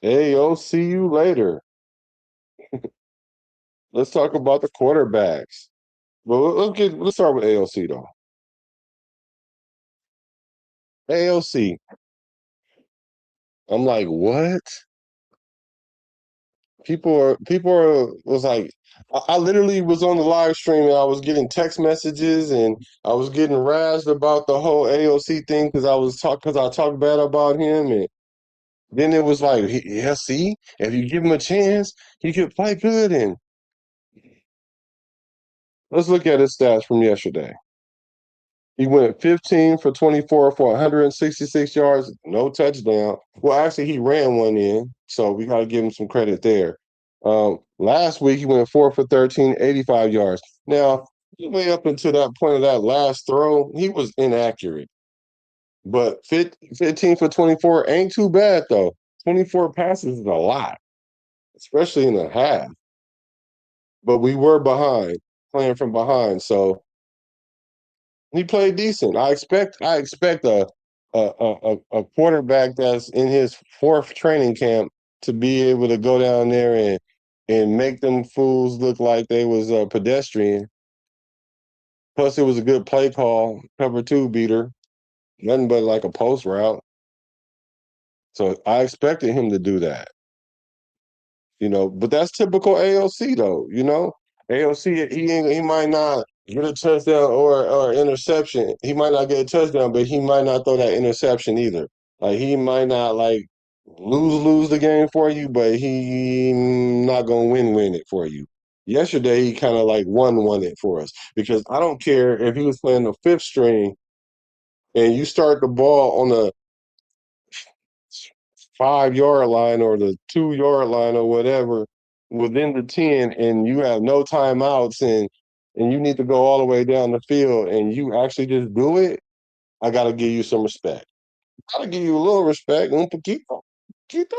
See you later. Let's talk about the quarterbacks. Well, let's start with AOC though. AOC. I'm like, what? People are was like, I literally was on the live stream and I was getting text messages and I was getting razzed about the whole AOC thing because I talked bad about him, and then it was like, yeah, see, if you give him a chance, he could play good. And let's look at his stats from yesterday. He went 15 for 24 for 166 yards, no touchdown. Well, actually, he ran one in, so we got to give him some credit there. Last week, he went 4 for 13, 85 yards. Now, way up until that point of that last throw, he was inaccurate. But 15 for 24 ain't too bad, though. 24 passes is a lot, especially in the half. But we were behind, playing from behind. So he played decent. I expect a quarterback that's in his fourth training camp to be able to go down there and make them fools look like they was a pedestrian. Plus, it was a good play call, cover two beater, nothing but like a post route. So I expected him to do that, But that's typical AOC though, AOC he might not get a touchdown or interception. He might not get a touchdown, but he might not throw that interception either. Like he might not like lose the game for you, but he not gonna win it for you. Yesterday he kind of like won it for us because I don't care if he was playing the fifth string and you start the ball on the 5 yard line or the 2 yard line or whatever within the 10, and you have no timeouts, and you need to go all the way down the field and you actually just do it. I gotta give you some respect. Gotta give you a little respect. Un poquito. Poquito.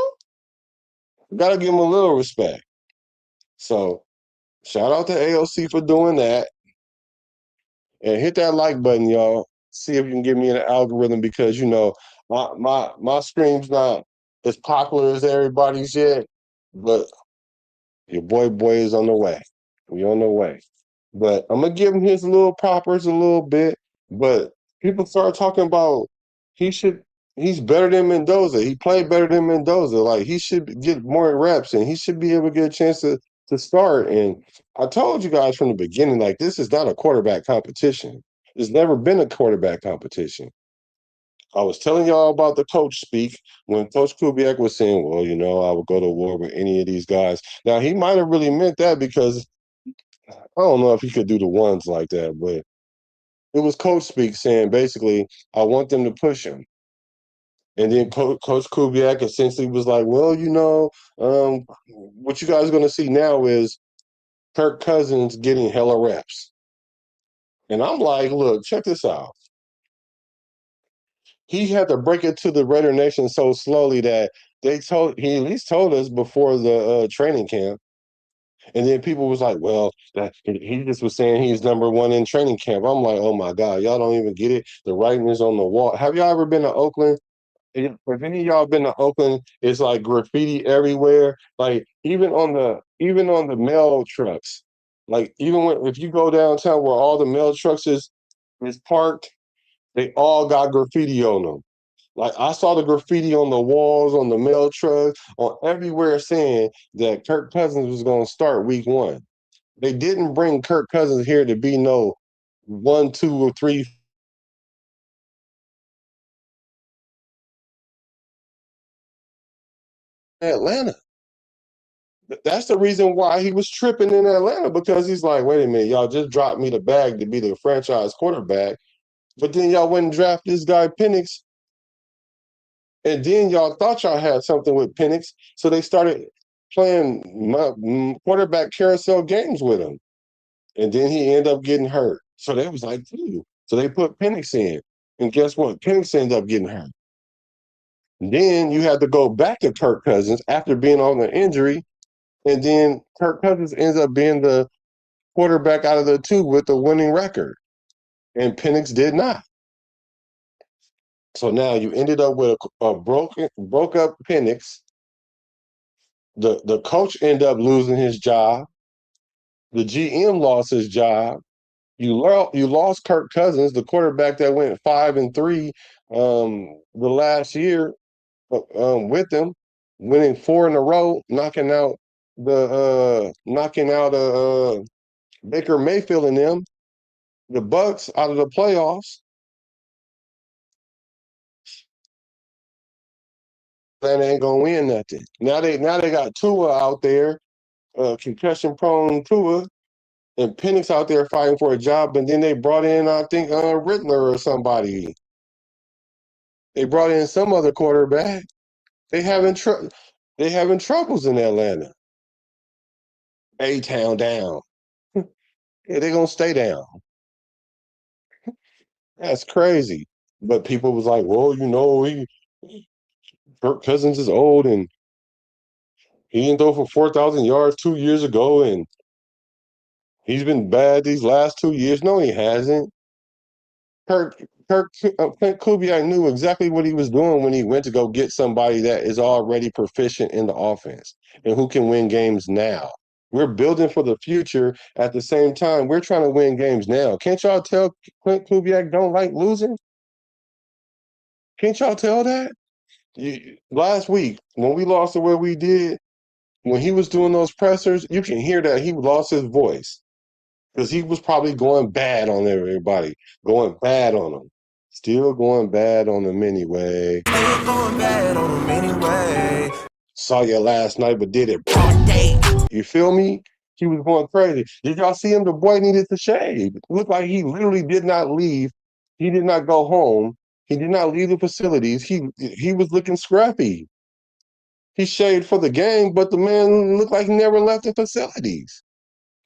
Gotta give him a little respect. So shout out to AOC for doing that. And hit that like button, y'all. See if you can give me an algorithm because my stream's not as popular as everybody's yet, but your boy is on the way. We on the way. But I'm gonna give him his little propers a little bit. But people start talking about he should he's better than Mendoza. He played better than Mendoza. Like he should get more reps and he should be able to get a chance to start. And I told you guys from the beginning, like this is not a quarterback competition. There's never been a quarterback competition. I was telling y'all about the coach speak when Coach Kubiak was saying, well, I would go to war with any of these guys. Now, he might have really meant that because I don't know if he could do the ones like that, but it was coach speak saying basically, I want them to push him. And then Coach Kubiak essentially was like, well, what you guys are going to see now is Kirk Cousins getting hella reps. And I'm like, look, check this out. He had to break it to the Raider Nation so slowly that he at least told us before the training camp, and then people was like, "Well, that he just was saying he's number one in training camp." I'm like, "Oh my god, y'all don't even get it. The writing is on the wall." Have y'all ever been to Oakland? If any of y'all been to Oakland, it's like graffiti everywhere. Like even on the mail trucks. Like if you go downtown where all the mail trucks is parked, they all got graffiti on them. Like I saw the graffiti on the walls, on the mail truck, on everywhere saying that Kirk Cousins was going to start week one. They didn't bring Kirk Cousins here to be no 1, 2, or 3 in Atlanta. That's the reason why he was tripping in Atlanta because he's like, wait a minute, y'all just dropped me the bag to be the franchise quarterback, but then y'all went and draft this guy Penix, and then y'all thought y'all had something with Penix, so they started playing quarterback carousel games with him. And then he ended up getting hurt. So they was like, "Ooh." So they put Penix in. And guess what? Penix ended up getting hurt. And then you had to go back to Kirk Cousins after being on an injury. And then Kirk Cousins ends up being the quarterback out of the two with the winning record. And Penix did not. So now you ended up with a broke up Penix. The coach ended up losing his job. The GM lost his job. You lost Kirk Cousins, the quarterback that went 5-3 the last year with them, winning four in a row, knocking out Baker Mayfield and them, the Bucks out of the playoffs. Atlanta ain't gonna win nothing. Now they got Tua out there, concussion prone Tua, and Penix out there fighting for a job. And then they brought in, I think, Riddler or somebody. They brought in some other quarterback. They having tr- they having troubles in Atlanta. A town down. Yeah, they gonna stay down. That's crazy. But people was like, well, Kirk Cousins is old and he didn't throw for 4,000 yards 2 years ago, and he's been bad these last 2 years. No, he hasn't. Klint Kubiak knew exactly what he was doing when he went to go get somebody that is already proficient in the offense and who can win games now. We're building for the future. At the same time, we're trying to win games now. Can't y'all tell Klint Kubiak don't like losing? Can't y'all tell that? Last week, when we lost the way we did, when he was doing those pressers, you can hear that he lost his voice because he was probably going bad on everybody, going bad on them. Still going bad on them anyway. Still going bad on them anyway. Saw you last night, but did it broad day. You feel me? He was going crazy. Did y'all see him? The boy needed to shave. It looked like he literally did not leave. He did not go home. He did not leave the facilities. He was looking scrappy. He shaved for the game, but the man looked like he never left the facilities.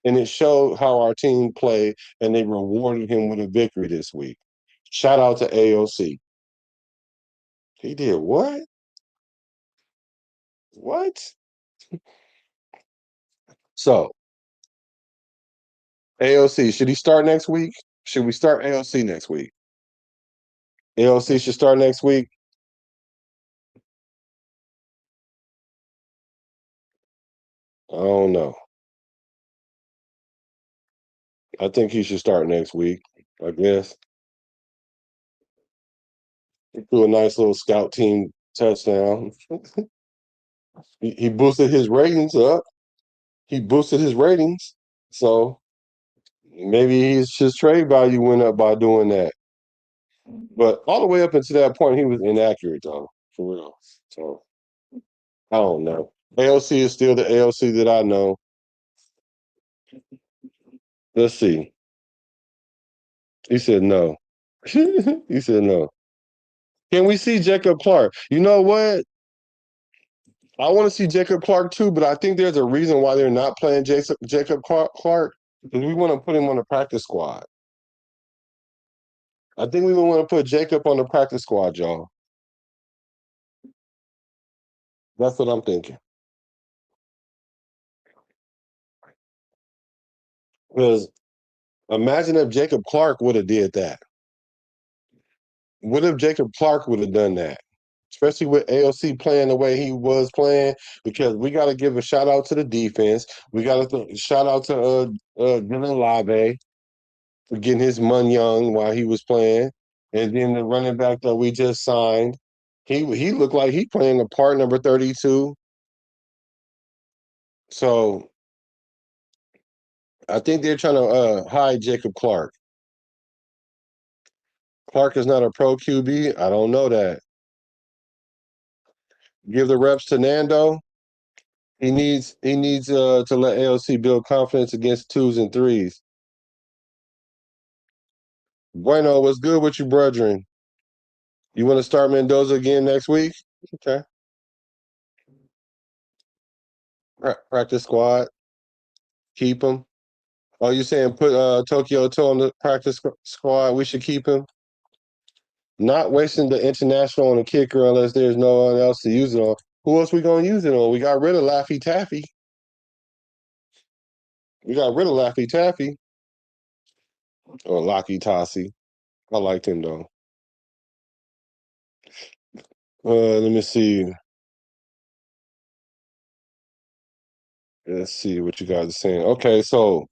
And it showed how our team played, and they rewarded him with a victory this week. Shout out to AOC. He did what? What? So, AOC, should he start next week? Should we start AOC next week? AOC should start next week. I don't know. I think he should start next week, I guess. He threw a nice little scout team touchdown. He boosted his ratings up. He boosted his ratings. So maybe his trade value went up by doing that. But all the way up until that point, he was inaccurate, though, for real. So I don't know. AOC is still the AOC that I know. Let's see. He said no. He said no. Can we see Jacob Clark? You know what? I want to see Jacob Clark too, but I think there's a reason why they're not playing Jacob Clark because we want to put him on the practice squad. I think we want to put Jacob on the practice squad, y'all. That's what I'm thinking. Because imagine if Jacob Clark would have did that. What if Jacob Clark would have done that? Especially with AOC playing the way he was playing, because we got to give a shout out to the defense. We got to shout out to Dylan Lave for getting his money young while he was playing, and then the running back that we just signed, he looked like he playing a part number 32. So I think they're trying to hide Jacob Clark. Clark is not a pro QB. I don't know that. Give the reps to Nando. He needs to let AOC build confidence against twos and threes. Bueno, what's good with you, brethren? You want to start Mendoza again next week? Okay. Practice squad. Keep him. Oh, you saying put Tokyo Toe on the practice squad? We should keep him. Not wasting the international on the kicker unless there's no one else to use it on. Who else we gonna use it on? We got rid of Laffy Taffy. We got rid of Laffy Taffy or Locky Tassi. I liked him though. Let me see. Let's see what you guys are saying. Okay, so